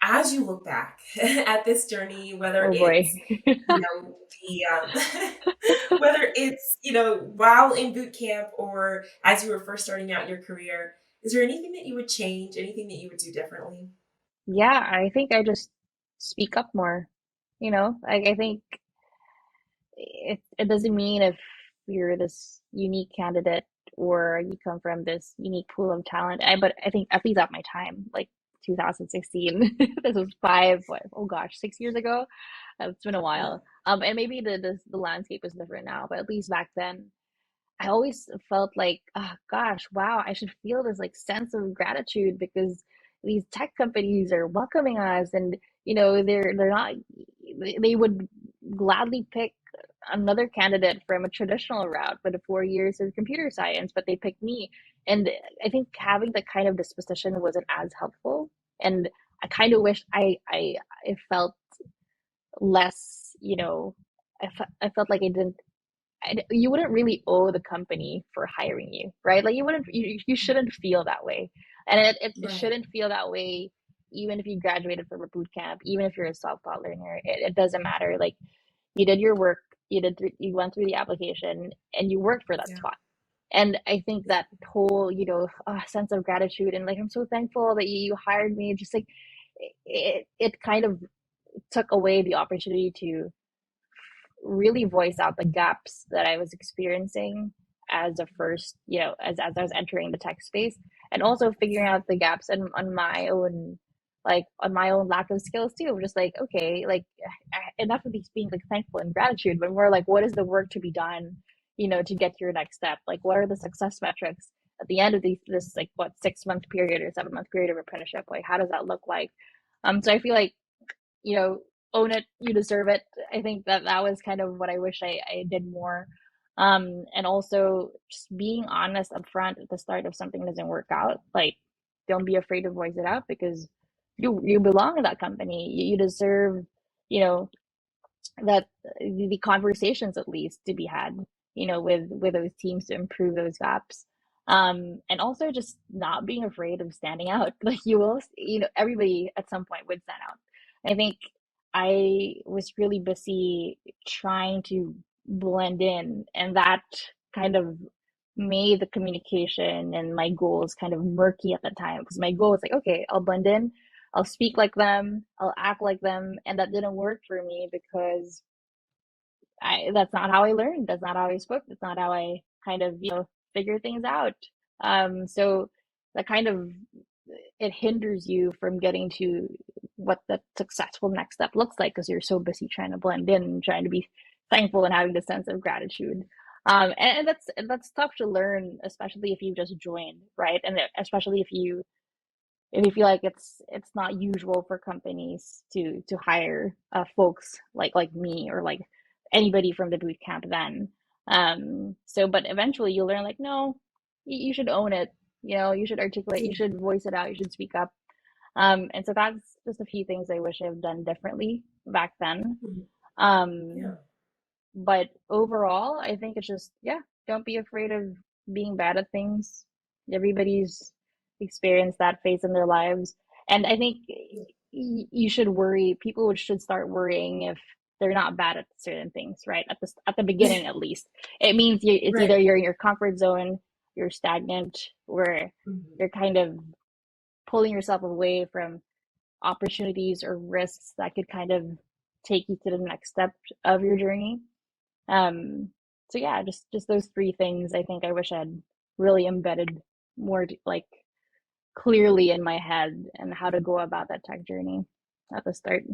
as you look back at this journey, whether Oh boy. it's, the whether it's, while in boot camp or as you were first starting out your career, is there anything that you would change, anything that you would do differently? Yeah, I think I just speak up more. I think it doesn't mean if you're this unique candidate or you come from this unique pool of talent. But I think at least at my time, like 2016, this was oh gosh, 6 years ago. It's been a Yeah. while. And maybe the landscape is different now, but at least back then, I always felt like, oh gosh, wow, I should feel this like sense of gratitude because these tech companies are welcoming us, and they're not, they would gladly pick another candidate from a traditional route with the 4 years of computer science, but they picked me. And I think having that kind of disposition wasn't as helpful. And I kind of wish I felt less, I felt like I didn't you wouldn't really owe the company for hiring you, right? Like you shouldn't feel that way. And it Right. shouldn't feel that way even if you graduated from a boot camp, even if you're a self-taught learner. It doesn't matter. Like you did your work, you went through the application and you worked for that Yeah. spot. And I think that whole, sense of gratitude and like, I'm so thankful that you hired me, just like it kind of took away the opportunity to really voice out the gaps that I was experiencing as a first, as I was entering the tech space, and also figuring Yeah. out the gaps on my own, like on my own lack of skills too. Just like, okay, like enough of these being like thankful and gratitude, but more like, what is the work to be done, to get to your next step? Like, what are the success metrics at the end of this like what 6 month period or 7 month period of apprenticeship? Like, how does that look like? So I feel like you know, own it, you deserve it. I think that was kind of what I wish I did more. And also just being honest up front at the start if something doesn't work out. Like, don't be afraid to voice it out because you belong in that company. You deserve, you know, that the conversations at least to be had, with those teams to improve those gaps. And also just not being afraid of standing out. Like you will, everybody at some point would stand out. I think I was really busy trying to blend in, and that kind of made the communication and my goals kind of murky at the time because my goal was like, okay, I'll blend in, I'll speak like them, I'll act like them, and that didn't work for me because that's not how I learned, that's not how I spoke, that's not how I kind of figure things out. So that kind of it hinders you from getting to what the successful next step looks like because you're so busy trying to blend in and trying to be thankful and having the sense of gratitude. And that's tough to learn, especially if you just joined, right? And especially if you feel like it's not usual for companies to hire folks like me or like anybody from the boot camp then. But eventually you'll learn like, no, you should own it. You should articulate, you Yeah. should voice it out, you should speak up. And so that's just a few things I wish I've done differently back then. Mhm. Um, Yeah. but overall, I think it's just, yeah, don't be afraid of being bad at things. Everybody's experienced that phase in their lives. And I think you should worry, people should start worrying if they're not bad at certain things, right? At the beginning, at least. It means it's either Right. you're in your comfort zone, you're stagnant, or Mhm. you're kind of pulling yourself away from opportunities or risks that could kind of take you to the next step of your journey. um, so yeah, just those three things I think I wish I'd really embedded more like clearly in my head and how to go about that tech journey at the start.